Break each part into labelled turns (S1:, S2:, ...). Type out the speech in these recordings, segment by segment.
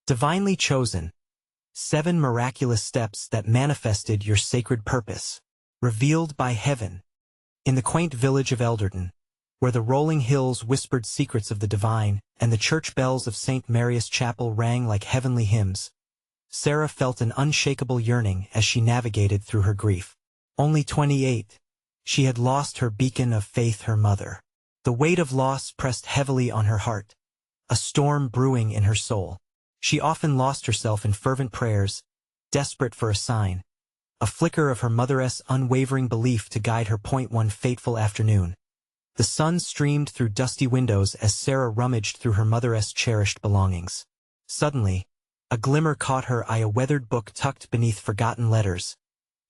S1: Divinely chosen. 7 miraculous steps that manifested your sacred purpose. Revealed by heaven. In the quaint village of Elderton, where the rolling hills whispered secrets of the divine, and the church bells of St. Mary's Chapel rang like heavenly hymns, Sarah felt an unshakable yearning as she navigated through her grief. Only 28, she had lost her beacon of faith, her mother. The weight of loss pressed heavily on her heart, a storm brewing in her soul. She often lost herself in fervent prayers, desperate for a sign, a flicker of her mother's unwavering belief to guide her. One fateful afternoon, the sun streamed through dusty windows as Sarah rummaged through her mother's cherished belongings. Suddenly, a glimmer caught her eye, a weathered book tucked beneath forgotten letters,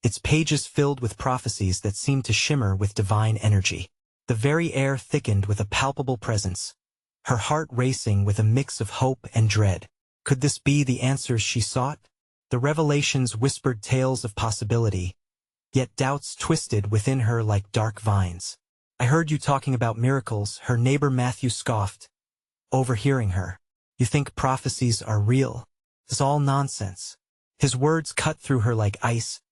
S1: its pages filled with prophecies that seemed to shimmer with divine energy. The very air thickened with a palpable presence, her heart racing with a mix of hope and dread. Could this be the answers she sought? The revelations whispered tales of possibility, yet doubts twisted within her like dark vines. "I heard you talking about miracles," her neighbor Matthew scoffed, overhearing her. "You think prophecies are real? It's all nonsense." His words cut through her like ice,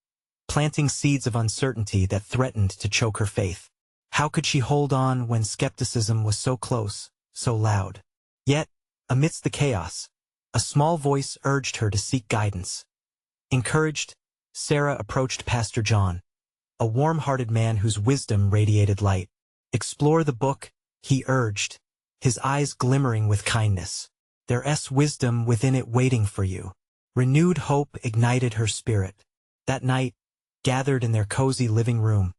S1: planting seeds of uncertainty that threatened to choke her faith. How could she hold on when skepticism was so close, so loud? Yet, amidst the chaos, a small voice urged her to seek guidance. Encouraged, Sarah approached Pastor John, a warm-hearted man whose wisdom radiated light. "Explore the book," he urged, his eyes glimmering with kindness. "There's wisdom within it waiting for you." Renewed hope ignited her spirit. That night, gathered in their cozy living room,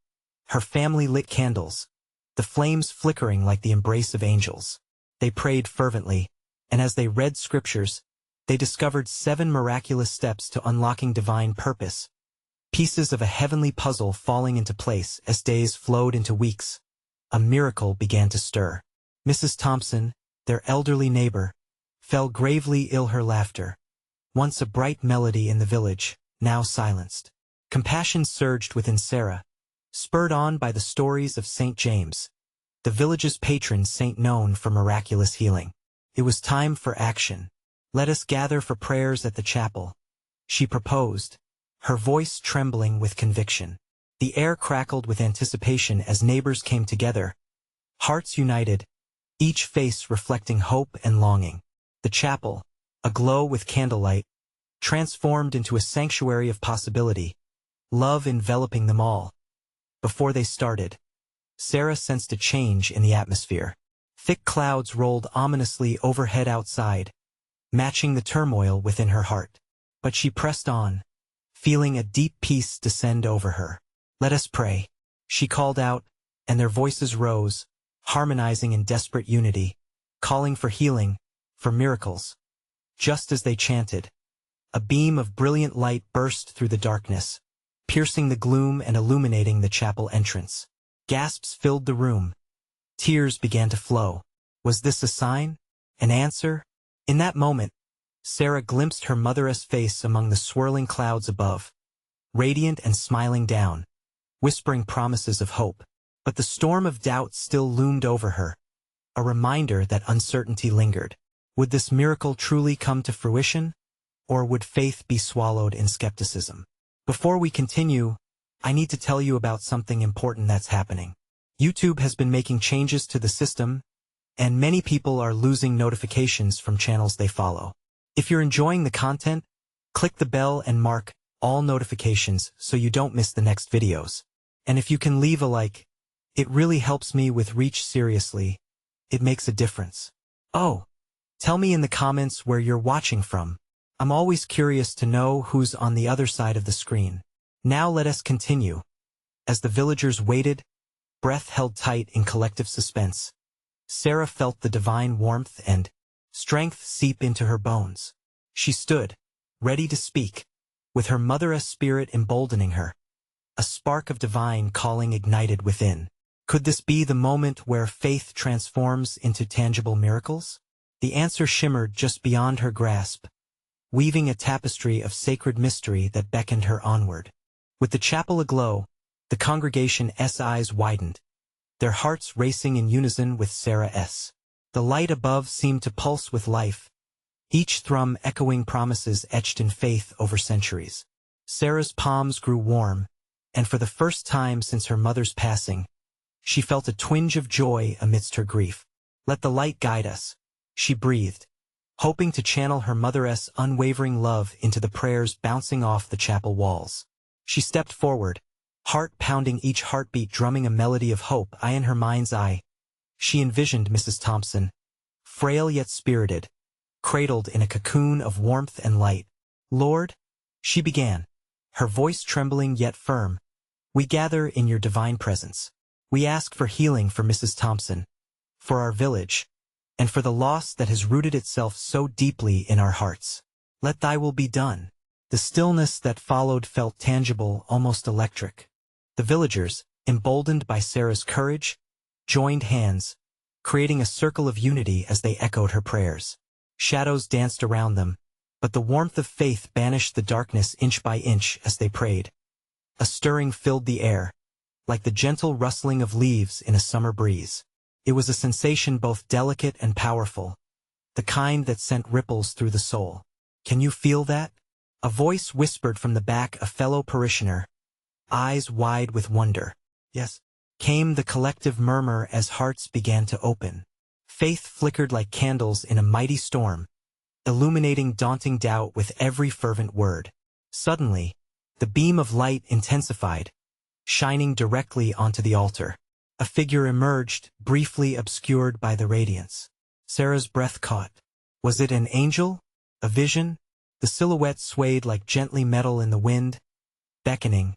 S1: her family lit candles, the flames flickering like the embrace of angels. They prayed fervently, and as they read scriptures, they discovered 7 miraculous steps to unlocking divine purpose, pieces of a heavenly puzzle falling into place as days flowed into weeks. A miracle began to stir. Mrs. Thompson, their elderly neighbor, fell gravely ill. Her laughter, once a bright melody in the village, now silenced. Compassion surged within Sarah, spurred on by the stories of St. James, the village's patron saint known for miraculous healing. It was time for action. "Let us gather for prayers at the chapel," she proposed, her voice trembling with conviction. The air crackled with anticipation as neighbors came together, hearts united, each face reflecting hope and longing. The chapel, aglow with candlelight, transformed into a sanctuary of possibility, love enveloping them all. Before they started, Sarah sensed a change in the atmosphere. Thick clouds rolled ominously overhead outside, matching the turmoil within her heart. But she pressed on, feeling a deep peace descend over her. "Let us pray," she called out, and their voices rose, harmonizing in desperate unity, calling for healing, for miracles. Just as they chanted, a beam of brilliant light burst through the darkness, piercing the gloom and illuminating the chapel entrance. Gasps filled the room. Tears began to flow. Was this a sign? An answer? In that moment, Sarah glimpsed her mother's face among the swirling clouds above, radiant and smiling down, whispering promises of hope. But the storm of doubt still loomed over her, a reminder that uncertainty lingered. Would this miracle truly come to fruition, or would faith be swallowed in skepticism? Before we continue, I need to tell you about something important that's happening. YouTube has been making changes to the system, and many people are losing notifications from channels they follow. If you're enjoying the content, click the bell and mark all notifications so you don't miss the next videos. And if you can leave a like, it really helps me with reach. Seriously, it makes a difference. Oh, tell me in the comments where you're watching from. I'm always curious to know who's on the other side of the screen. Now let us continue. As the villagers waited, breath held tight in collective suspense, Sarah felt the divine warmth and strength seep into her bones. She stood, ready to speak, with her mother's spirit emboldening her. A spark of divine calling ignited within. Could this be the moment where faith transforms into tangible miracles? The answer shimmered just beyond her grasp, weaving a tapestry of sacred mystery that beckoned her onward. With the chapel aglow, the congregation's eyes widened, their hearts racing in unison with Sarah's. The light above seemed to pulse with life, each thrum echoing promises etched in faith over centuries. Sarah's palms grew warm, and for the first time since her mother's passing, she felt a twinge of joy amidst her grief. "Let the light guide us," she breathed, hoping to channel her mother's unwavering love into the prayers bouncing off the chapel walls. She stepped forward, heart pounding, each heartbeat drumming a melody of hope. In her mind's eye, she envisioned Mrs. Thompson, frail yet spirited, cradled in a cocoon of warmth and light. "Lord," she began, her voice trembling yet firm, "we gather in your divine presence. We ask for healing for Mrs. Thompson, for our village, and for the loss that has rooted itself so deeply in our hearts. Let thy will be done." The stillness that followed felt tangible, almost electric. The villagers, emboldened by Sarah's courage, joined hands, creating a circle of unity as they echoed her prayers. Shadows danced around them, but the warmth of faith banished the darkness inch by inch as they prayed. A stirring filled the air, like the gentle rustling of leaves in a summer breeze. It was a sensation both delicate and powerful, the kind that sent ripples through the soul. "Can you feel that?" a voice whispered from the back, a fellow parishioner, eyes wide with wonder. "Yes," came the collective murmur as hearts began to open. Faith flickered like candles in a mighty storm, illuminating daunting doubt with every fervent word. Suddenly, the beam of light intensified, shining directly onto the altar. A figure emerged, briefly obscured by the radiance. Sarah's breath caught. Was it an angel? A vision? The silhouette swayed like gently metal in the wind, beckoning,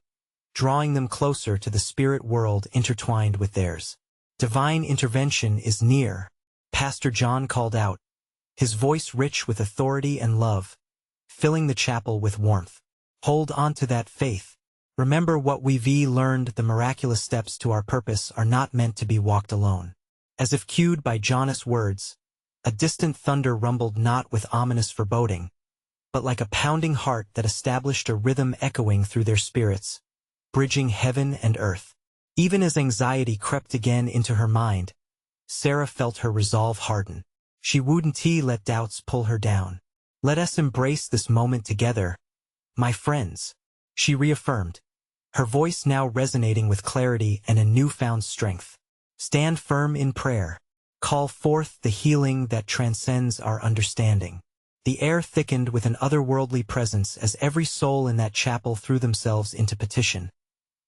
S1: drawing them closer to the spirit world intertwined with theirs. "Divine intervention is near," Pastor John called out, his voice rich with authority and love, filling the chapel with warmth. "Hold on to that faith. Remember what we've learned, the miraculous steps to our purpose are not meant to be walked alone." As if cued by John's words, a distant thunder rumbled, not with ominous foreboding, but like a pounding heart that established a rhythm echoing through their spirits, bridging heaven and earth. Even as anxiety crept again into her mind, Sarah felt her resolve harden. She wouldn't let doubts pull her down. "Let us embrace this moment together, my friends," she reaffirmed, her voice now resonating with clarity and a newfound strength. "Stand firm in prayer. Call forth the healing that transcends our understanding." The air thickened with an otherworldly presence as every soul in that chapel threw themselves into petition.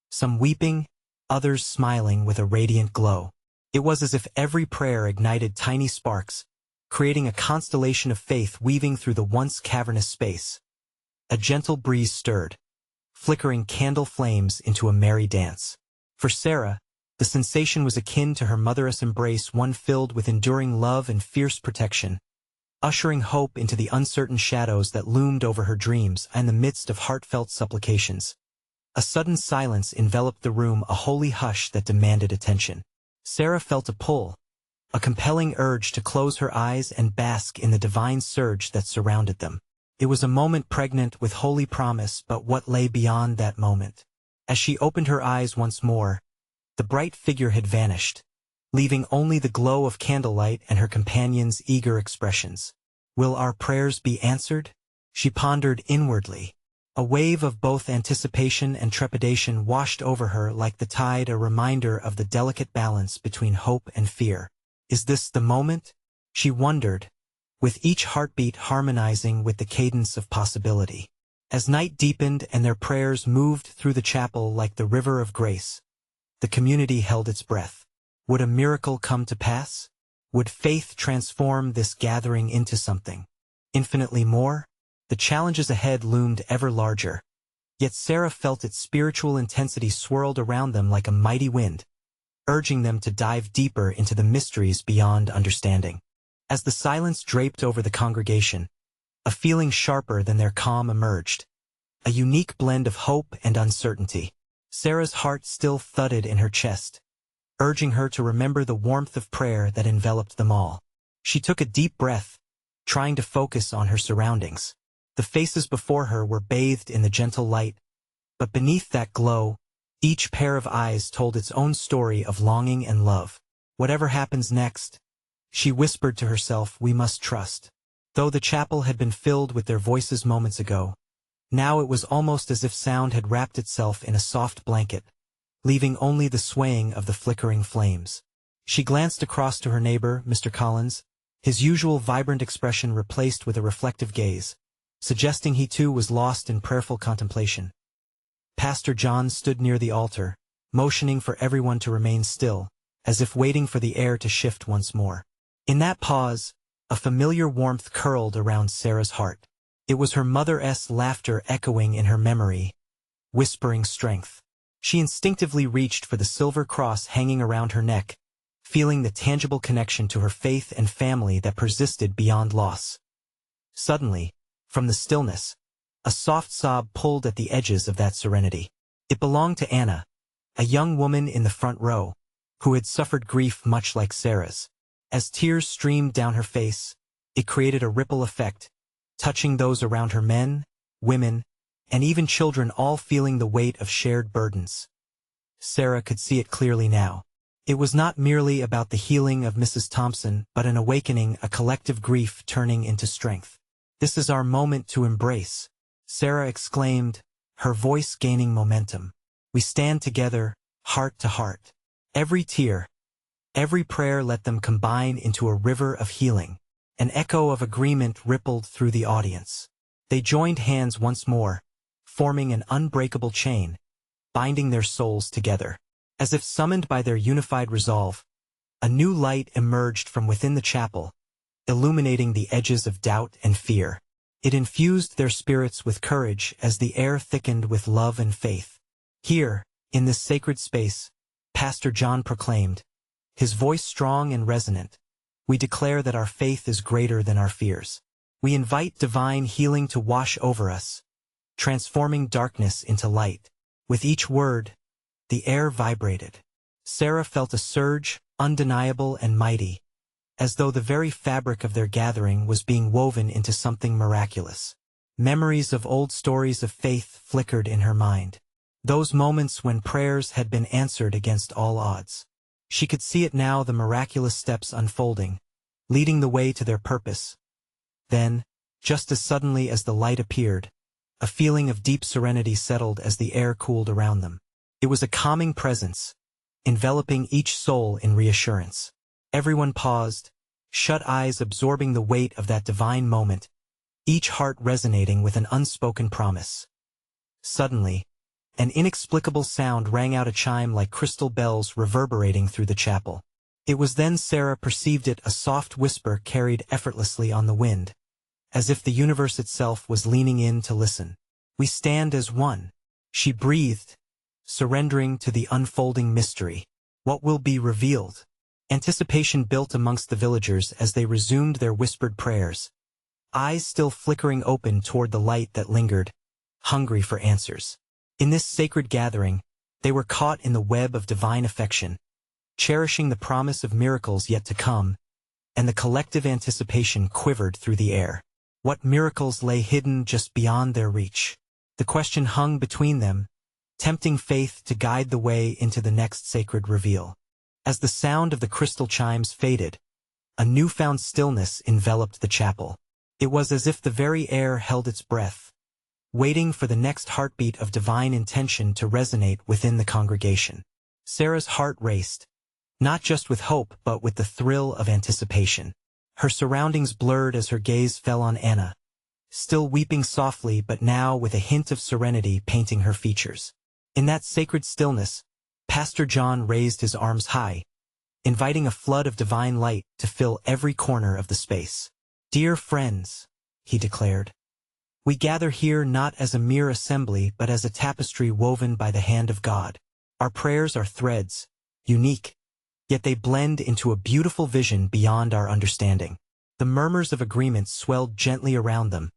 S1: Some weeping, others smiling with a radiant glow. It was as if every prayer ignited tiny sparks, creating a constellation of faith weaving through the once cavernous space. A gentle breeze stirred, flickering candle flames into a merry dance. For Sarah, the sensation was akin to her mother's embrace, one filled with enduring love and fierce protection, ushering hope into the uncertain shadows that loomed over her dreams. In the midst of heartfelt supplications, a sudden silence enveloped the room, a holy hush that demanded attention. Sarah felt a pull, a compelling urge to close her eyes and bask in the divine surge that surrounded them. It was a moment pregnant with holy promise, but what lay beyond that moment? As she opened her eyes once more, the bright figure had vanished, leaving only the glow of candlelight and her companion's eager expressions. "Will our prayers be answered?" she pondered inwardly. A wave of both anticipation and trepidation washed over her like the tide, a reminder of the delicate balance between hope and fear. "Is this the moment?" she wondered, with each heartbeat harmonizing with the cadence of possibility. As night deepened and their prayers moved through the chapel like the river of grace, the community held its breath. Would a miracle come to pass? Would faith transform this gathering into something infinitely more? The challenges ahead loomed ever larger, yet Sarah felt its spiritual intensity swirled around them like a mighty wind, urging them to dive deeper into the mysteries beyond understanding. As the silence draped over the congregation, a feeling sharper than their calm emerged, a unique blend of hope and uncertainty. Sarah's heart still thudded in her chest, urging her to remember the warmth of prayer that enveloped them all. She took a deep breath, trying to focus on her surroundings. The faces before her were bathed in the gentle light, but beneath that glow, each pair of eyes told its own story of longing and love. Whatever happens next, she whispered to herself, we must trust. Though the chapel had been filled with their voices moments ago, now it was almost as if sound had wrapped itself in a soft blanket, leaving only the swaying of the flickering flames. She glanced across to her neighbor, Mr. Collins, his usual vibrant expression replaced with a reflective gaze, suggesting he too was lost in prayerful contemplation. Pastor John stood near the altar, motioning for everyone to remain still, as if waiting for the air to shift once more. In that pause, a familiar warmth curled around Sarah's heart. It was her mother's laughter echoing in her memory, whispering strength. She instinctively reached for the silver cross hanging around her neck, feeling the tangible connection to her faith and family that persisted beyond loss. Suddenly, from the stillness, a soft sob pulled at the edges of that serenity. It belonged to Anna, a young woman in the front row, who had suffered grief much like Sarah's. As tears streamed down her face, it created a ripple effect, touching those around her, men, women, and even children, all feeling the weight of shared burdens. Sarah could see it clearly now. It was not merely about the healing of Mrs. Thompson, but an awakening, a collective grief turning into strength. "This is our moment to embrace," Sarah exclaimed, her voice gaining momentum. "We stand together, heart to heart. Every tear, every prayer, let them combine into a river of healing." An echo of agreement rippled through the audience. They joined hands once more, forming an unbreakable chain, binding their souls together. As if summoned by their unified resolve, a new light emerged from within the chapel, illuminating the edges of doubt and fear. It infused their spirits with courage as the air thickened with love and faith. "Here, in this sacred space," Pastor John proclaimed, his voice strong and resonant, "we declare that our faith is greater than our fears. We invite divine healing to wash over us, transforming darkness into light." With each word, the air vibrated. Sarah felt a surge, undeniable and mighty, as though the very fabric of their gathering was being woven into something miraculous. Memories of old stories of faith flickered in her mind. Those moments when prayers had been answered against all odds. She could see it now, the miraculous steps unfolding, leading the way to their purpose. Then, just as suddenly as the light appeared, a feeling of deep serenity settled as the air cooled around them. It was a calming presence, enveloping each soul in reassurance. Everyone paused, shut eyes absorbing the weight of that divine moment, each heart resonating with an unspoken promise. Suddenly, an inexplicable sound rang out, a chime like crystal bells reverberating through the chapel. It was then Sarah perceived it, a soft whisper carried effortlessly on the wind, as if the universe itself was leaning in to listen. "We stand as one," she breathed, surrendering to the unfolding mystery. What will be revealed? Anticipation built amongst the villagers as they resumed their whispered prayers, eyes still flickering open toward the light that lingered, hungry for answers. In this sacred gathering, they were caught in the web of divine affection, cherishing the promise of miracles yet to come, and the collective anticipation quivered through the air. What miracles lay hidden just beyond their reach? The question hung between them, tempting faith to guide the way into the next sacred reveal. As the sound of the crystal chimes faded, a newfound stillness enveloped the chapel. It was as if the very air held its breath, waiting for the next heartbeat of divine intention to resonate within the congregation. Sarah's heart raced, not just with hope but with the thrill of anticipation. Her surroundings blurred as her gaze fell on Anna, still weeping softly but now with a hint of serenity painting her features. In that sacred stillness, Pastor John raised his arms high, inviting a flood of divine light to fill every corner of the space. "Dear friends," he declared, "we gather here not as a mere assembly but as a tapestry woven by the hand of God. Our prayers are threads, unique, yet they blend into a beautiful vision beyond our understanding." The murmurs of agreement swelled gently around them,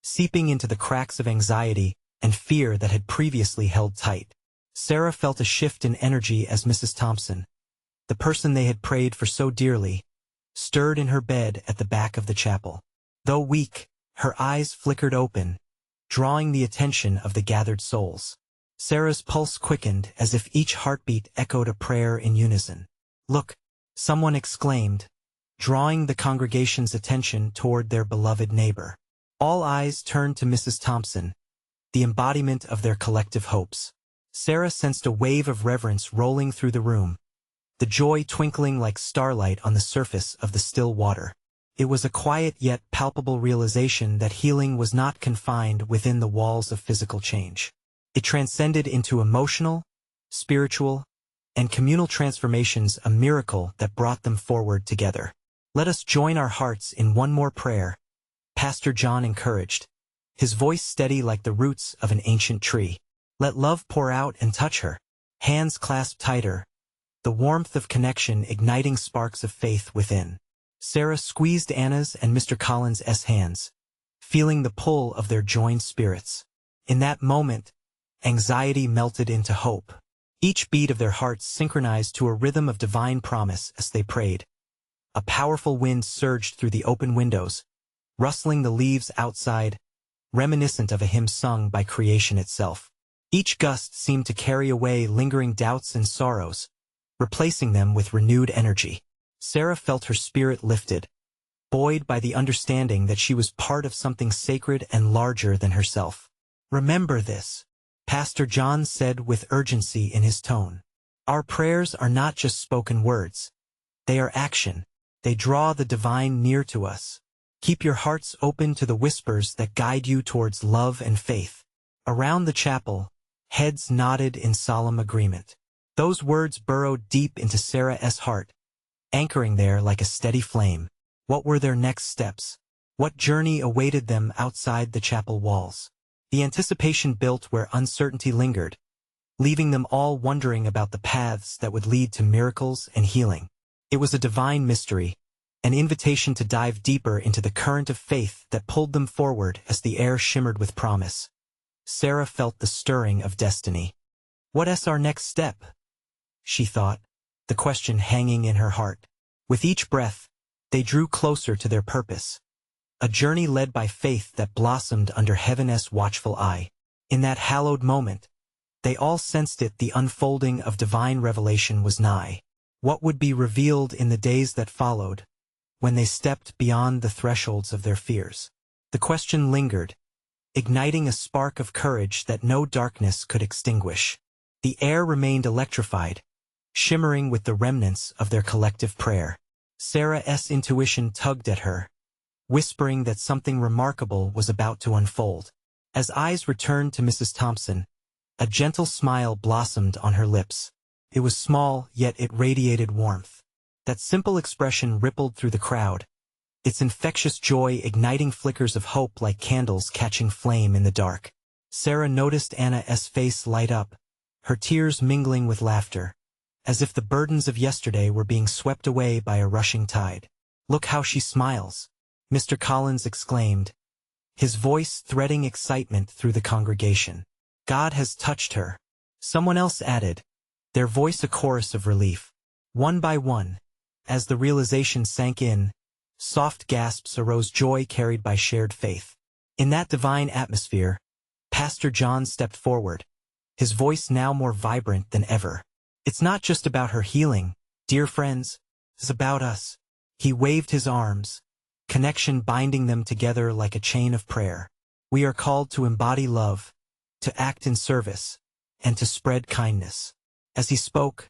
S1: seeping into the cracks of anxiety and fear that had previously held tight. Sarah felt a shift in energy as Mrs. Thompson, the person they had prayed for so dearly, stirred in her bed at the back of the chapel. Though weak, her eyes flickered open, drawing the attention of the gathered souls. Sarah's pulse quickened as if each heartbeat echoed a prayer in unison. "Look," someone exclaimed, drawing the congregation's attention toward their beloved neighbor. All eyes turned to Mrs. Thompson, the embodiment of their collective hopes. Sarah sensed a wave of reverence rolling through the room, the joy twinkling like starlight on the surface of the still water. It was a quiet yet palpable realization that healing was not confined within the walls of physical change. It transcended into emotional, spiritual, and communal transformations, a miracle that brought them forward together. Let us join our hearts in one more prayer, Pastor John encouraged, his voice steady like the roots of an ancient tree. Let love pour out and touch her, hands clasped tighter, the warmth of connection igniting sparks of faith within. Sarah squeezed Anna's and Mr. Collins' hands, feeling the pull of their joined spirits. In that moment, anxiety melted into hope. Each beat of their hearts synchronized to a rhythm of divine promise as they prayed. A powerful wind surged through the open windows, rustling the leaves outside, reminiscent of a hymn sung by creation itself. Each gust seemed to carry away lingering doubts and sorrows, replacing them with renewed energy. Sarah felt her spirit lifted, buoyed by the understanding that she was part of something sacred and larger than herself. Remember this, Pastor John said with urgency in his tone. Our prayers are not just spoken words. They are action. They draw the divine near to us. Keep your hearts open to the whispers that guide you towards love and faith. Around the chapel, heads nodded in solemn agreement. Those words burrowed deep into Sarah's heart, anchoring there like a steady flame. What were their next steps? What journey awaited them outside the chapel walls? The anticipation built where uncertainty lingered, leaving them all wondering about the paths that would lead to miracles and healing. It was a divine mystery, an invitation to dive deeper into the current of faith that pulled them forward as the air shimmered with promise. Sarah felt the stirring of destiny. What's our next step? She thought, the question hanging in her heart. With each breath, they drew closer to their purpose. A journey led by faith that blossomed under heaven's watchful eye. In that hallowed moment, they all sensed it, the unfolding of divine revelation was nigh. What would be revealed in the days that followed, when they stepped beyond the thresholds of their fears? The question lingered, igniting a spark of courage that no darkness could extinguish. The air remained electrified, shimmering with the remnants of their collective prayer. Sarah's intuition tugged at her, whispering that something remarkable was about to unfold. As eyes returned to Mrs. Thompson, a gentle smile blossomed on her lips. It was small, yet it radiated warmth. That simple expression rippled through the crowd, its infectious joy igniting flickers of hope like candles catching flame in the dark. Sarah noticed Anna's face light up, her tears mingling with laughter, as if the burdens of yesterday were being swept away by a rushing tide. Look how she smiles, Mr. Collins exclaimed, his voice threading excitement through the congregation. God has touched her. Someone else added, their voice a chorus of relief. One by one, as the realization sank in, soft gasps arose, joy carried by shared faith. In that divine atmosphere, Pastor John stepped forward, his voice now more vibrant than ever. It's not just about her healing, dear friends, it's about us. He waved his arms, connection binding them together like a chain of prayer. We are called to embody love, to act in service, and to spread kindness. As he spoke,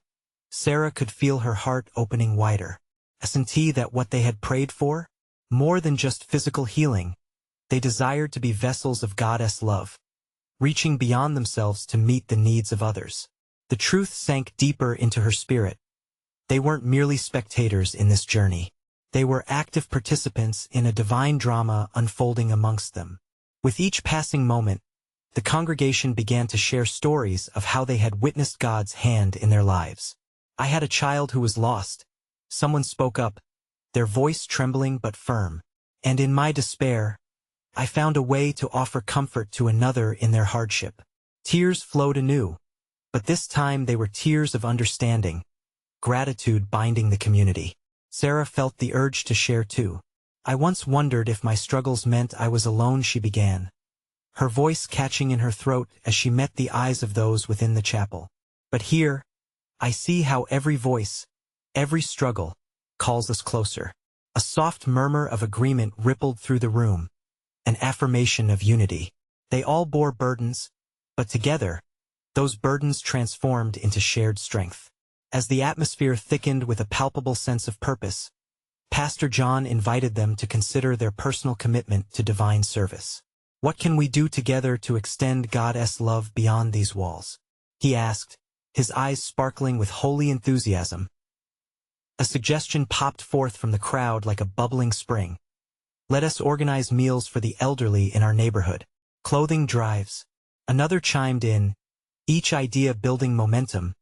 S1: Sarah could feel her heart opening wider, a certainty that what they had prayed for, more than just physical healing, they desired to be vessels of God's love, reaching beyond themselves to meet the needs of others. The truth sank deeper into her spirit. They weren't merely spectators in this journey. They were active participants in a divine drama unfolding amongst them. With each passing moment, the congregation began to share stories of how they had witnessed God's hand in their lives. I had a child who was lost. Someone spoke up, their voice trembling but firm. And in my despair, I found a way to offer comfort to another in their hardship. Tears flowed anew, but this time they were tears of understanding, gratitude binding the community. Sarah felt the urge to share too. I once wondered if my struggles meant I was alone, she began, her voice catching in her throat as she met the eyes of those within the chapel. But here, I see how every voice, every struggle, calls us closer. A soft murmur of agreement rippled through the room, an affirmation of unity. They all bore burdens, but together, those burdens transformed into shared strength. As the atmosphere thickened with a palpable sense of purpose, Pastor John invited them to consider their personal commitment to divine service. What can we do together to extend God's love beyond these walls? He asked, his eyes sparkling with holy enthusiasm. A suggestion popped forth from the crowd like a bubbling spring. Let us organize meals for the elderly in our neighborhood. Clothing drives. Another chimed in, each idea building momentum,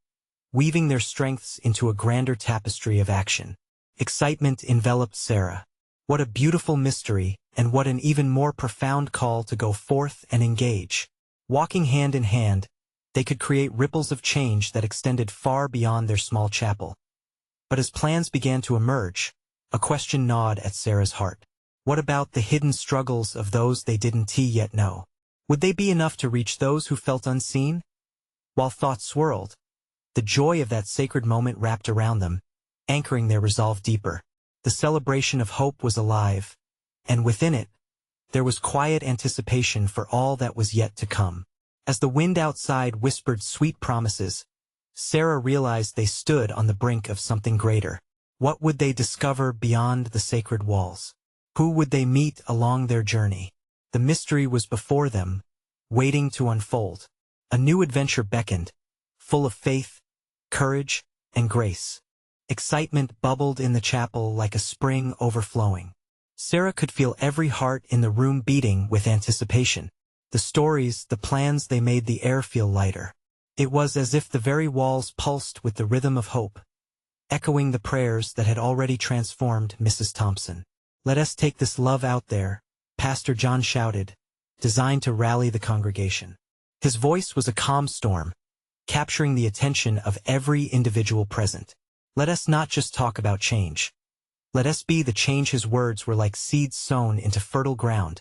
S1: weaving their strengths into a grander tapestry of action. Excitement enveloped Sarah. What a beautiful mystery, and what an even more profound call to go forth and engage. Walking hand in hand, they could create ripples of change that extended far beyond their small chapel. But as plans began to emerge, a question gnawed at Sarah's heart. What about the hidden struggles of those they didn't yet know? Would they be enough to reach those who felt unseen? While thoughts swirled, the joy of that sacred moment wrapped around them, anchoring their resolve deeper. The celebration of hope was alive, and within it, there was quiet anticipation for all that was yet to come. As the wind outside whispered sweet promises, Sarah realized they stood on the brink of something greater. What would they discover beyond the sacred walls? Who would they meet along their journey? The mystery was before them, waiting to unfold. A new adventure beckoned, full of faith, courage, and grace. Excitement bubbled in the chapel like a spring overflowing. Sarah could feel every heart in the room beating with anticipation. The stories, the plans, they made the air feel lighter. It was as if the very walls pulsed with the rhythm of hope, echoing the prayers that had already transformed Mrs. Thompson. Let us take this love out there, Pastor John shouted, designed to rally the congregation. His voice was a calm storm, capturing the attention of every individual present. Let us not just talk about change. Let us be the change. His words were like seeds sown into fertile ground,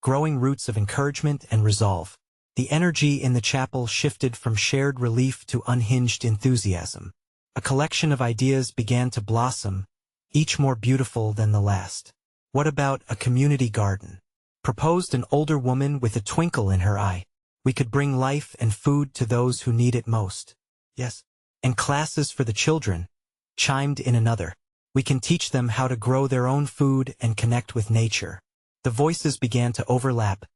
S1: growing roots of encouragement and resolve. The energy in the chapel shifted from shared relief to unhinged enthusiasm. A collection of ideas began to blossom, each more beautiful than the last. What about a community garden? Proposed an older woman with a twinkle in her eye. We could bring life and food to those who need it most. Yes. And classes for the children, chimed in another. We can teach them how to grow their own food and connect with nature. The voices began to overlap,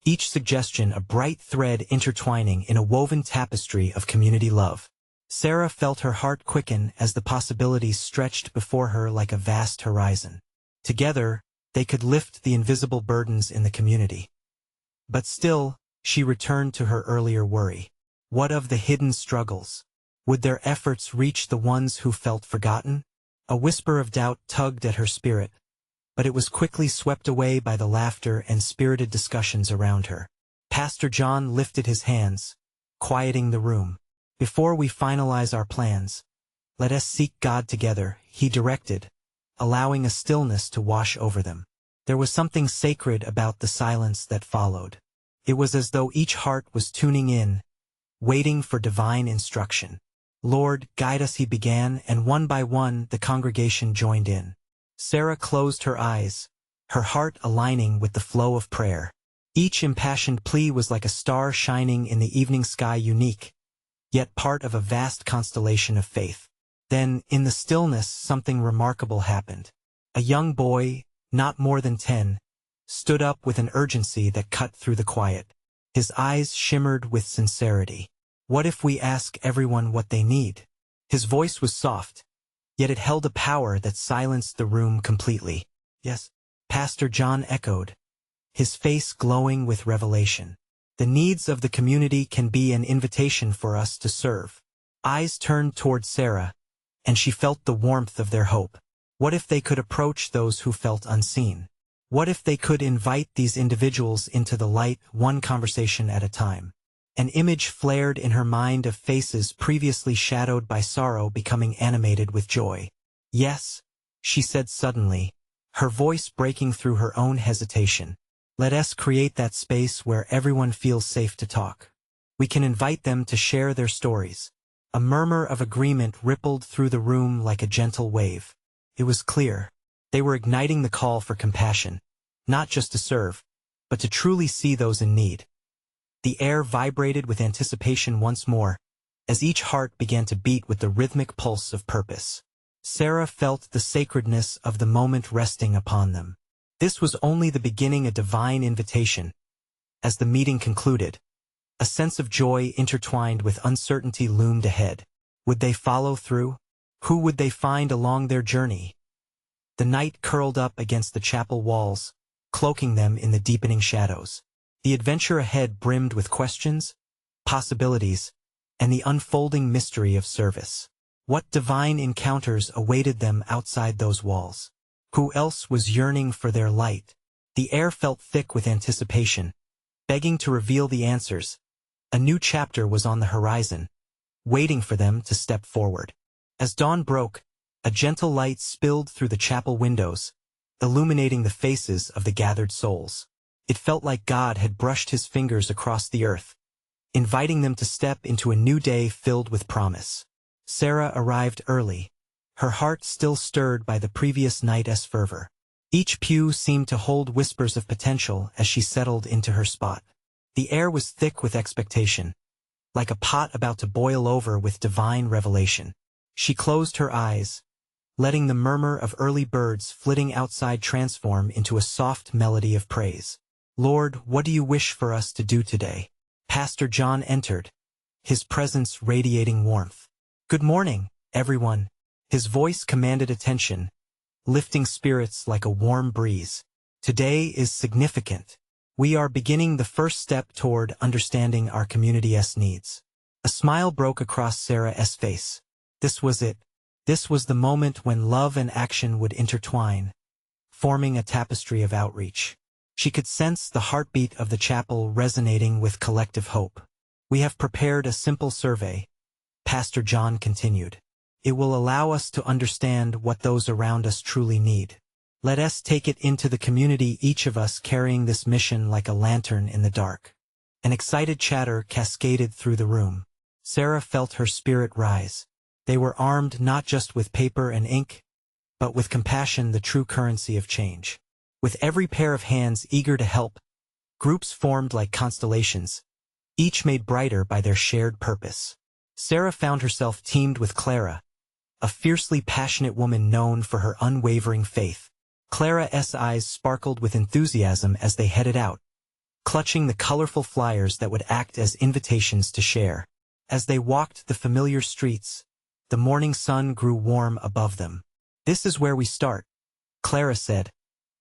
S1: each suggestion a bright thread intertwining in a woven tapestry of community love. Sarah felt her heart quicken as the possibilities stretched before her like a vast horizon. Together, they could lift the invisible burdens in the community. But still, she returned to her earlier worry. What of the hidden struggles? Would their efforts reach the ones who felt forgotten? A whisper of doubt tugged at her spirit, but it was quickly swept away by the laughter and spirited discussions around her. Pastor John lifted his hands, quieting the room. Before we finalize our plans, let us seek God together, he directed, allowing a stillness to wash over them. There was something sacred about the silence that followed. It was as though each heart was tuning in, waiting for divine instruction. Lord, guide us, he began, and one by one the congregation joined in. Sarah closed her eyes, her heart aligning with the flow of prayer. Each impassioned plea was like a star shining in the evening sky, unique, yet part of a vast constellation of faith. Then, in the stillness, something remarkable happened. A young boy, not more than 10, stood up with an urgency that cut through the quiet. His eyes shimmered with sincerity. What if we ask everyone what they need? His voice was soft, yet it held a power that silenced the room completely. Yes, Pastor John echoed, his face glowing with revelation. The needs of the community can be an invitation for us to serve. Eyes turned toward Sarah, and she felt the warmth of their hope. What if they could approach those who felt unseen? What if they could invite these individuals into the light, one conversation at a time? An image flared in her mind of faces previously shadowed by sorrow becoming animated with joy. Yes, she said suddenly, her voice breaking through her own hesitation. Let us create that space where everyone feels safe to talk. We can invite them to share their stories. A murmur of agreement rippled through the room like a gentle wave. It was clear. They were igniting the call for compassion, not just to serve, but to truly see those in need. The air vibrated with anticipation once more, as each heart began to beat with the rhythmic pulse of purpose. Sarah felt the sacredness of the moment resting upon them. This was only the beginning, a divine invitation. As the meeting concluded, a sense of joy intertwined with uncertainty loomed ahead. Would they follow through? Who would they find along their journey? The night curled up against the chapel walls, cloaking them in the deepening shadows. The adventure ahead brimmed with questions, possibilities, and the unfolding mystery of service. What divine encounters awaited them outside those walls? Who else was yearning for their light? The air felt thick with anticipation, begging to reveal the answers. A new chapter was on the horizon, waiting for them to step forward. As dawn broke, a gentle light spilled through the chapel windows, illuminating the faces of the gathered souls. It felt like God had brushed his fingers across the earth, inviting them to step into a new day filled with promise. Sarah arrived early, her heart still stirred by the previous night's fervor. Each pew seemed to hold whispers of potential as she settled into her spot. The air was thick with expectation, like a pot about to boil over with divine revelation. She closed her eyes, letting the murmur of early birds flitting outside transform into a soft melody of praise. Lord, what do you wish for us to do today? Pastor John entered, his presence radiating warmth. Good morning, everyone. His voice commanded attention, lifting spirits like a warm breeze. Today is significant. We are beginning the first step toward understanding our community's needs. A smile broke across Sarah's face. This was it. This was the moment when love and action would intertwine, forming a tapestry of outreach. She could sense the heartbeat of the chapel resonating with collective hope. We have prepared a simple survey, Pastor John continued. It will allow us to understand what those around us truly need. Let us take it into the community, each of us carrying this mission like a lantern in the dark. An excited chatter cascaded through the room. Sarah felt her spirit rise. They were armed not just with paper and ink, but with compassion, the true currency of change. With every pair of hands eager to help, groups formed like constellations, each made brighter by their shared purpose. Sarah found herself teamed with Clara, a fiercely passionate woman known for her unwavering faith. Clara's eyes sparkled with enthusiasm as they headed out, clutching the colorful flyers that would act as invitations to share. As they walked the familiar streets, the morning sun grew warm above them. This is where we start, Clara said,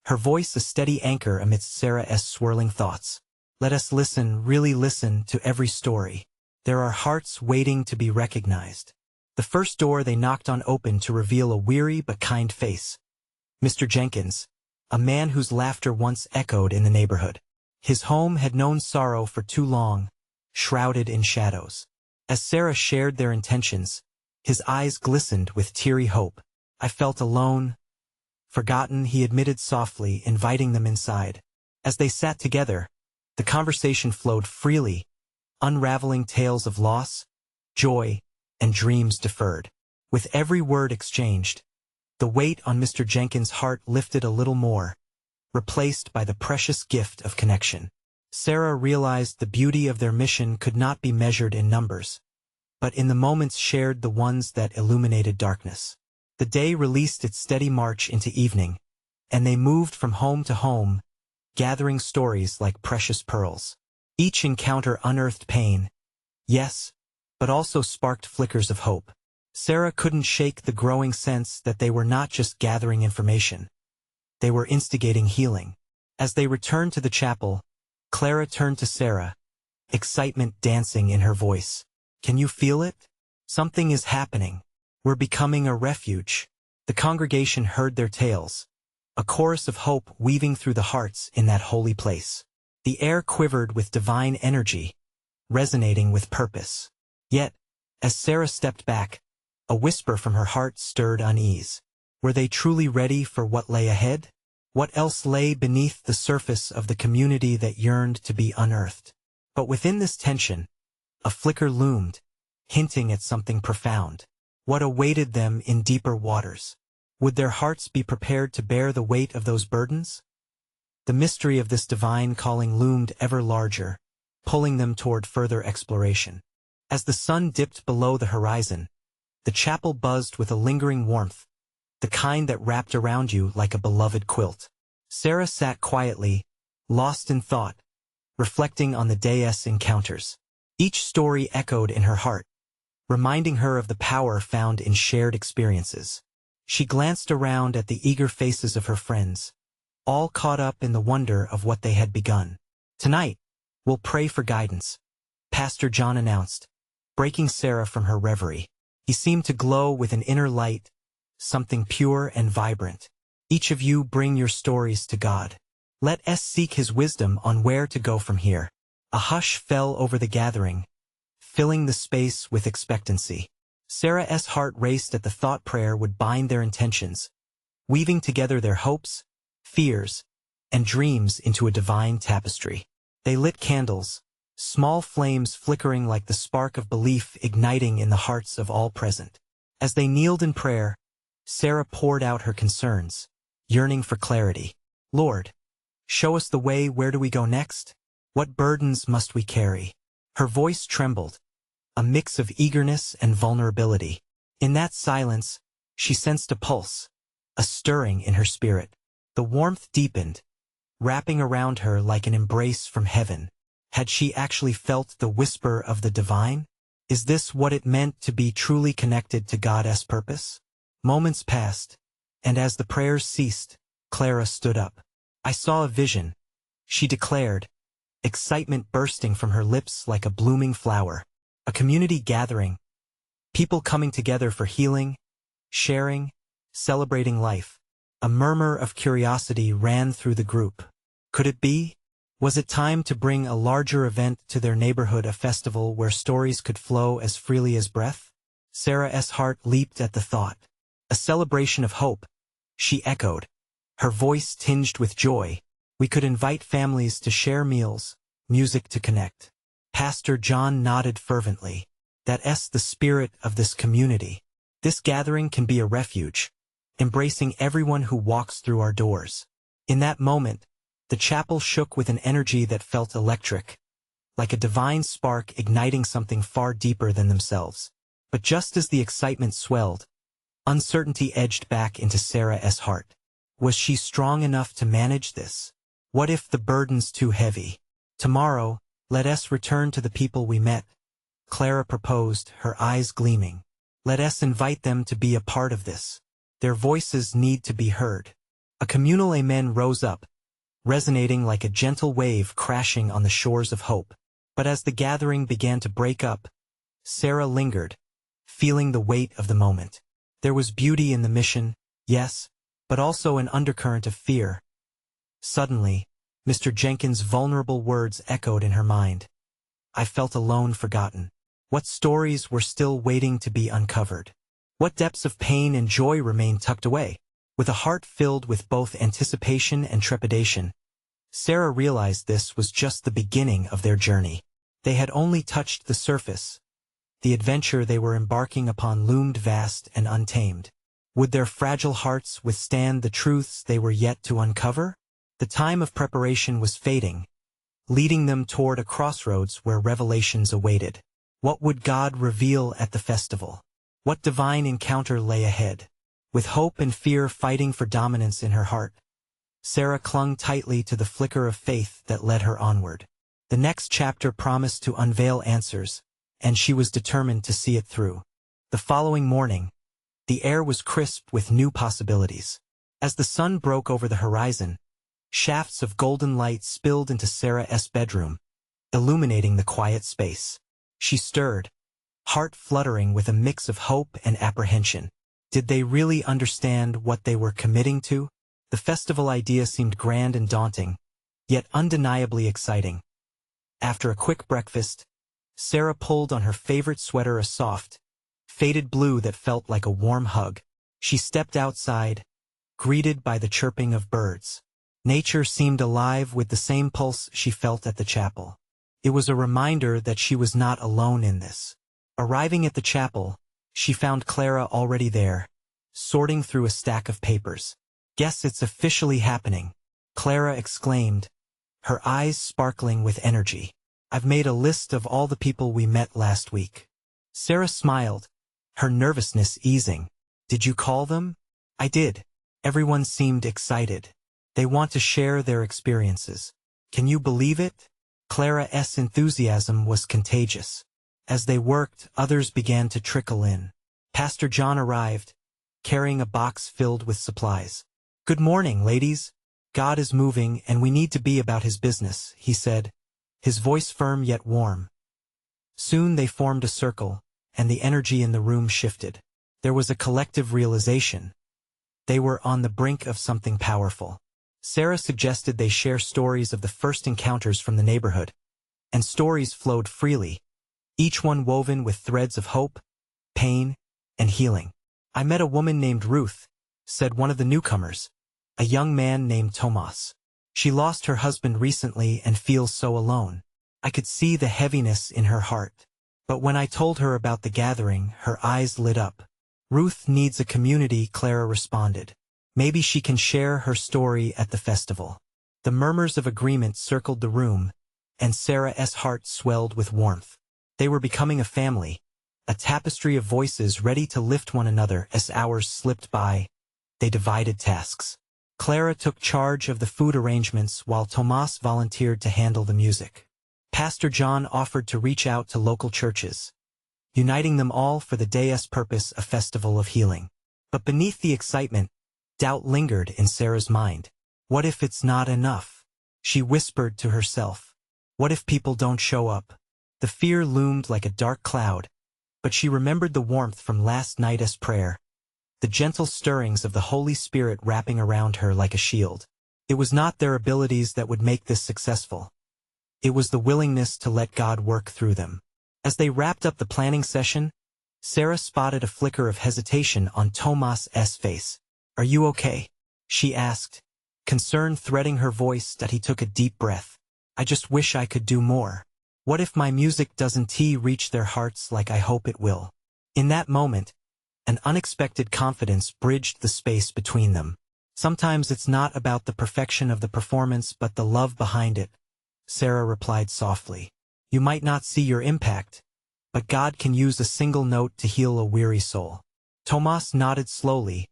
S1: her voice a steady anchor amidst Sarah's swirling thoughts. Let us listen, really listen to every story. There are hearts waiting to be recognized. The first door they knocked on opened to reveal a weary but kind face. Mr. Jenkins, a man whose laughter once echoed in the neighborhood. His home had known sorrow for too long, shrouded in shadows. As Sarah shared their intentions, his eyes glistened with teary hope. I felt alone, forgotten, he admitted softly, inviting them inside. As they sat together, the conversation flowed freely, unraveling tales of loss, joy, and dreams deferred. With every word exchanged, the weight on Mr. Jenkins' heart lifted a little more, replaced by the precious gift of connection. Sarah realized the beauty of their mission could not be measured in numbers, but in the moments shared, the ones that illuminated darkness. The day released its steady march into evening, and they moved from home to home, gathering stories like precious pearls. Each encounter unearthed pain, yes, but also sparked flickers of hope. Sarah couldn't shake the growing sense that they were not just gathering information. They were instigating healing. As they returned to the chapel, Clara turned to Sarah, excitement dancing in her voice. Can you feel it? Something is happening. We're becoming a refuge. The congregation heard their tales, a chorus of hope weaving through the hearts in that holy place. The air quivered with divine energy, resonating with purpose. Yet, as Sarah stepped back, a whisper from her heart stirred unease. Were they truly ready for what lay ahead? What else lay beneath the surface of the community that yearned to be unearthed? But within this tension, a flicker loomed, hinting at something profound. What awaited them in deeper waters? Would their hearts be prepared to bear the weight of those burdens? The mystery of this divine calling loomed ever larger, pulling them toward further exploration. As the sun dipped below the horizon, the chapel buzzed with a lingering warmth, the kind that wrapped around you like a beloved quilt. Sarah sat quietly, lost in thought, reflecting on the day's encounters. Each story echoed in her heart, reminding her of the power found in shared experiences. She glanced around at the eager faces of her friends, all caught up in the wonder of what they had begun. "Tonight, we'll pray for guidance," Pastor John announced, breaking Sarah from her reverie. He seemed to glow with an inner light, something pure and vibrant. "Each of you bring your stories to God. Let us seek His wisdom on where to go from here." A hush fell over the gathering, filling the space with expectancy. Sarah's heart raced at the thought prayer would bind their intentions, weaving together their hopes, fears, and dreams into a divine tapestry. They lit candles, small flames flickering like the spark of belief igniting in the hearts of all present. As they kneeled in prayer, Sarah poured out her concerns, yearning for clarity. "Lord, show us the way. Where do we go next? What burdens must we carry?" Her voice trembled, a mix of eagerness and vulnerability. In that silence, she sensed a pulse, a stirring in her spirit. The warmth deepened, wrapping around her like an embrace from heaven. Had she actually felt the whisper of the divine? Is this what it meant to be truly connected to God's purpose? Moments passed, and as the prayers ceased, Clara stood up. "I saw a vision," she declared, excitement bursting from her lips like a blooming flower. A community gathering, people coming together for healing, sharing, celebrating life. A murmur of curiosity ran through the group. Could it be? Was it time to bring a larger event to their neighborhood, a festival where stories could flow as freely as breath? Sarah's heart leaped at the thought. "A celebration of hope," she echoed, her voice tinged with joy. "We could invite families to share meals, music to connect." Pastor John nodded fervently. "That's the spirit of this community. This gathering can be a refuge, embracing everyone who walks through our doors." In that moment, the chapel shook with an energy that felt electric, like a divine spark igniting something far deeper than themselves. But just as the excitement swelled, uncertainty edged back into Sarah's heart. Was she strong enough to manage this? What if the burden's too heavy? "Tomorrow, let us return to the people we met," Clara proposed, her eyes gleaming. "Let us invite them to be a part of this. Their voices need to be heard." A communal amen rose up, resonating like a gentle wave crashing on the shores of hope. But as the gathering began to break up, Sarah lingered, feeling the weight of the moment. There was beauty in the mission, yes, but also an undercurrent of fear. Suddenly, Mr. Jenkins' vulnerable words echoed in her mind. I felt alone, forgotten. What stories were still waiting to be uncovered? What depths of pain and joy remained tucked away? With a heart filled with both anticipation and trepidation, Sarah realized this was just the beginning of their journey. They had only touched the surface. The adventure they were embarking upon loomed vast and untamed. Would their fragile hearts withstand the truths they were yet to uncover? The time of preparation was fading, leading them toward a crossroads where revelations awaited. What would God reveal at the festival? What divine encounter lay ahead? With hope and fear fighting for dominance in her heart, Sarah clung tightly to the flicker of faith that led her onward. The next chapter promised to unveil answers, and she was determined to see it through. The following morning, the air was crisp with new possibilities. As the sun broke over the horizon, shafts of golden light spilled into Sarah's bedroom, illuminating the quiet space. She stirred, heart fluttering with a mix of hope and apprehension. Did they really understand what they were committing to? The festival idea seemed grand and daunting, yet undeniably exciting. After a quick breakfast, Sarah pulled on her favorite sweater, a soft, faded blue that felt like a warm hug. She stepped outside, greeted by the chirping of birds. Nature seemed alive with the same pulse she felt at the chapel. It was a reminder that she was not alone in this. Arriving at the chapel, she found Clara already there, sorting through a stack of papers. "Guess it's officially happening," Clara exclaimed, her eyes sparkling with energy. "I've made a list of all the people we met last week." Sarah smiled, her nervousness easing. "Did you call them?" "I did." Everyone seemed excited. They want to share their experiences. Can you believe it? Clara's enthusiasm was contagious. As they worked, others began to trickle in. Pastor John arrived, carrying a box filled with supplies. "Good morning, ladies. God is moving and we need to be about his business," he said, his voice firm yet warm. Soon they formed a circle, and the energy in the room shifted. There was a collective realization. They were on the brink of something powerful. Sarah suggested they share stories of the first encounters from the neighborhood, and stories flowed freely, each one woven with threads of hope, pain, and healing. "I met a woman named Ruth," said one of the newcomers, a young man named Tomas. "She lost her husband recently and feels so alone. I could see the heaviness in her heart. But when I told her about the gathering, her eyes lit up." "Ruth needs a community," Clara responded. "Maybe she can share her story at the festival." The murmurs of agreement circled the room, and Sarah's heart swelled with warmth. They were becoming a family, a tapestry of voices ready to lift one another. As hours slipped by, they divided tasks. Clara took charge of the food arrangements while Tomas volunteered to handle the music. Pastor John offered to reach out to local churches, uniting them all for the day's purpose, a festival of healing. But beneath the excitement, doubt lingered in Sarah's mind. What if it's not enough? She whispered to herself. What if people don't show up? The fear loomed like a dark cloud, but she remembered the warmth from last night's prayer, the gentle stirrings of the Holy Spirit wrapping around her like a shield. It was not their abilities that would make this successful. It was the willingness to let God work through them. As they wrapped up the planning session, Sarah spotted a flicker of hesitation on Tomas's face. "Are you okay?" she asked, concern threading her voice. That he took a deep breath. "I just wish I could do more. What if my music doesn't reach their hearts like I hope it will?" In that moment, an unexpected confidence bridged the space between them. "Sometimes it's not about the perfection of the performance but the love behind it," Sarah replied softly. "You might not see your impact, but God can use a single note to heal a weary soul." Tomas nodded slowly,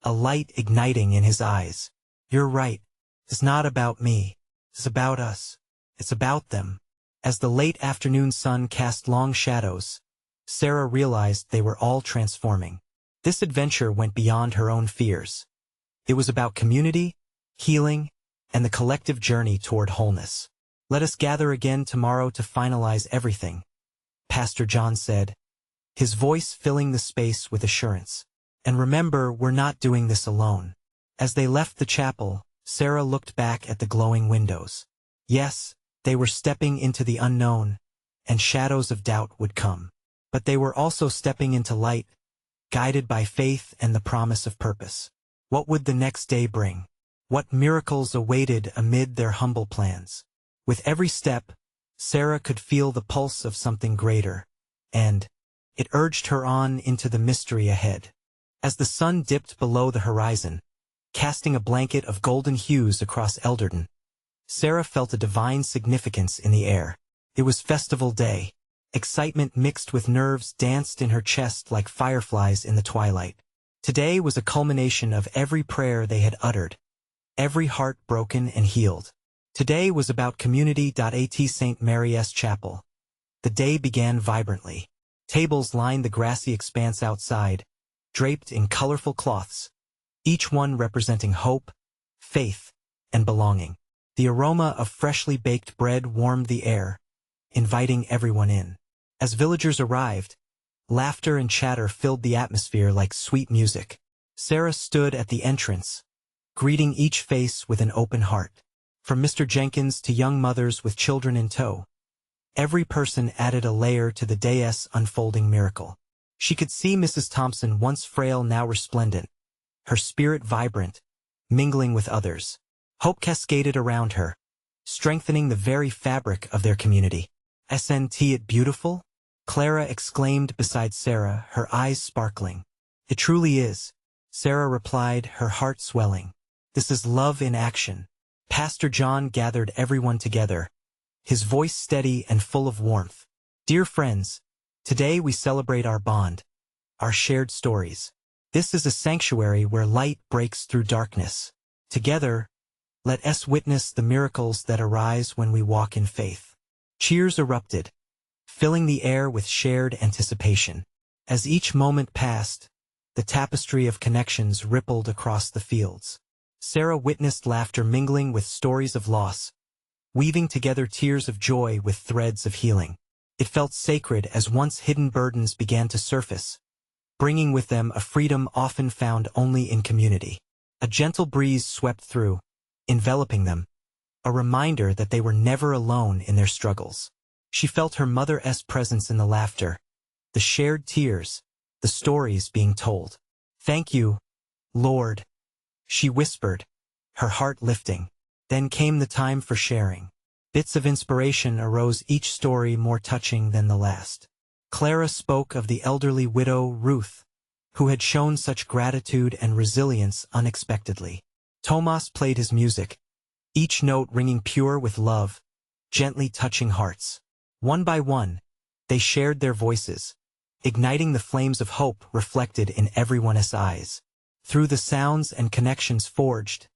S1: a light igniting in his eyes. "You're right. It's not about me. It's about us. It's about them." As the late afternoon sun cast long shadows, Sarah realized they were all transforming. This adventure went beyond her own fears. It was about community, healing, and the collective journey toward wholeness. "Let us gather again tomorrow to finalize everything," Pastor John said, his voice filling the space with assurance. "And remember, we're not doing this alone." As they left the chapel, Sarah looked back at the glowing windows. Yes, they were stepping into the unknown, and shadows of doubt would come. But they were also stepping into light, guided by faith and the promise of purpose. What would the next day bring? What miracles awaited amid their humble plans? With every step, Sarah could feel the pulse of something greater, and it urged her on into the mystery ahead. As the sun dipped below the horizon, casting a blanket of golden hues across Elderton, Sarah felt a divine significance in the air. It was festival day. Excitement mixed with nerves danced in her chest like fireflies in the twilight. Today was a culmination of every prayer they had uttered, every heart broken and healed. Today was about community. At St. Mary's Chapel, the day began vibrantly. Tables lined the grassy expanse outside, draped in colorful cloths, each one representing hope, faith, and belonging. The aroma of freshly baked bread warmed the air, inviting everyone in. As villagers arrived, laughter and chatter filled the atmosphere like sweet music. Sarah stood at the entrance, greeting each face with an open heart. From Mr. Jenkins to young mothers with children in tow, every person added a layer to the day's unfolding miracle. She could see Mrs. Thompson, once frail now resplendent, her spirit vibrant, mingling with others. Hope cascaded around her, strengthening the very fabric of their community. "Isn't it beautiful?" Clara exclaimed beside Sarah, her eyes sparkling. "It truly is," Sarah replied, her heart swelling. This is love in action. Pastor John gathered everyone together, his voice steady and full of warmth. Dear friends, today we celebrate our bond, our shared stories. This is a sanctuary where light breaks through darkness. Together, let us witness the miracles that arise when we walk in faith. Cheers erupted, filling the air with shared anticipation. As each moment passed, the tapestry of connections rippled across the fields. Sarah witnessed laughter mingling with stories of loss, weaving together tears of joy with threads of healing. It felt sacred as once hidden burdens began to surface, bringing with them a freedom often found only in community. A gentle breeze swept through, enveloping them, a reminder that they were never alone in their struggles. She felt her mother's presence in the laughter, the shared tears, the stories being told. Thank you, Lord, she whispered, her heart lifting. Then came the time for sharing. Bits of inspiration arose, each story more touching than the last. Clara spoke of the elderly widow Ruth, who had shown such gratitude and resilience unexpectedly. Tomas played his music, each note ringing pure with love, gently touching hearts. One by one, they shared their voices, igniting the flames of hope reflected in everyone's eyes. Through the sounds and connections forged,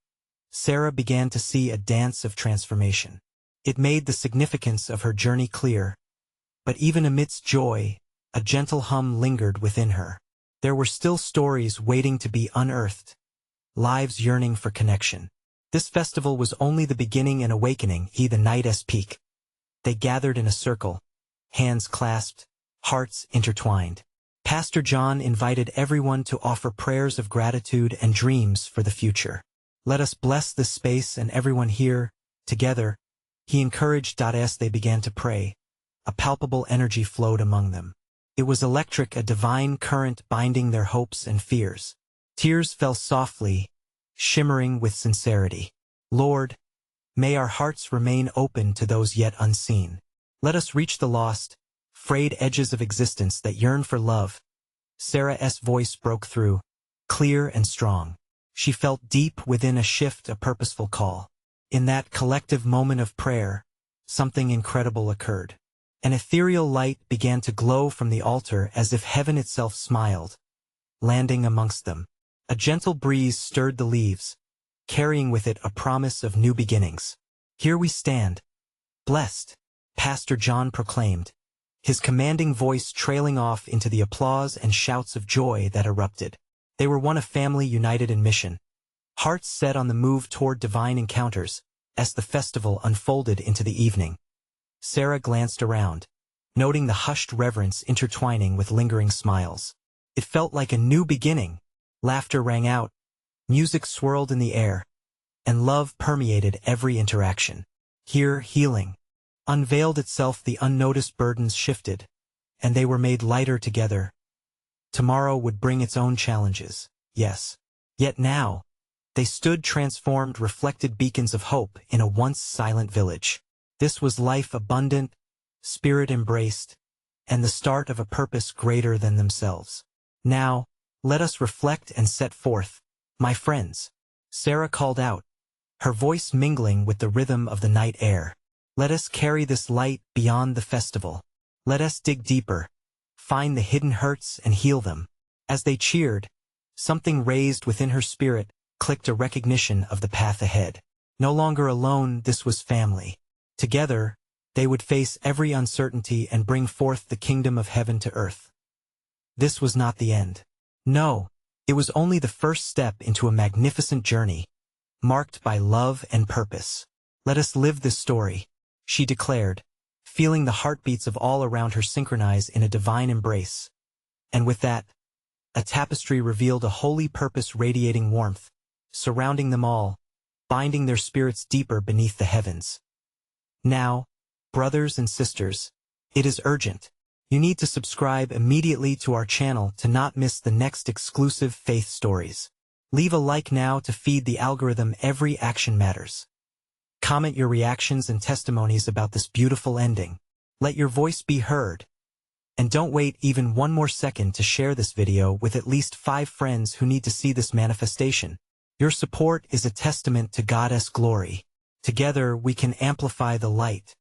S1: Sarah began to see a dance of transformation. It made the significance of her journey clear, but even amidst joy, a gentle hum lingered within her. There were still stories waiting to be unearthed, lives yearning for connection. This festival was only the beginning and awakening, the night's peak. They gathered in a circle, hands clasped, hearts intertwined. Pastor John invited everyone to offer prayers of gratitude and dreams for the future. Let us bless this space and everyone here, together, he encouraged. As they began to pray, a palpable energy flowed among them. It was electric, a divine current binding their hopes and fears. Tears fell softly, shimmering with sincerity. Lord, may our hearts remain open to those yet unseen. Let us reach the lost, frayed edges of existence that yearn for love. Sarah's voice broke through, clear and strong. She felt deep within a shift, a purposeful call. In that collective moment of prayer, something incredible occurred. An ethereal light began to glow from the altar as if heaven itself smiled, landing amongst them. A gentle breeze stirred the leaves, carrying with it a promise of new beginnings. Here we stand, blessed, Pastor John proclaimed, his commanding voice trailing off into the applause and shouts of joy that erupted. They were one, a family united in mission, hearts set on the move toward divine encounters. As the festival unfolded into the evening, Sarah glanced around, noting the hushed reverence intertwining with lingering smiles. It felt like a new beginning. Laughter rang out, music swirled in the air, and love permeated every interaction. Here, healing unveiled itself, the unnoticed burdens shifted, and they were made lighter together. Tomorrow would bring its own challenges, yes. Yet now, they stood transformed, reflected beacons of hope in a once silent village. This was life abundant, spirit embraced, and the start of a purpose greater than themselves. Now, let us reflect and set forth, my friends. Sarah called out, her voice mingling with the rhythm of the night air. Let us carry this light beyond the festival. Let us dig deeper, find the hidden hurts and heal them. As they cheered, something raised within her spirit, clicked a recognition of the path ahead. No longer alone, this was family. Together, they would face every uncertainty and bring forth the kingdom of heaven to earth. This was not the end. No, it was only the first step into a magnificent journey, marked by love and purpose. Let us live this story, she declared, feeling the heartbeats of all around her synchronize in a divine embrace. And with that, a tapestry revealed a holy purpose radiating warmth, surrounding them all, binding their spirits deeper beneath the heavens. Now, brothers and sisters, it is urgent. You need to subscribe immediately to our channel to not miss the next exclusive faith stories. Leave a like now to feed the algorithm. Every action matters. Comment your reactions and testimonies about this beautiful ending. Let your voice be heard. And don't wait even one more second to share this video with at least 5 friends who need to see this manifestation. Your support is a testament to God's glory. Together we can amplify the light.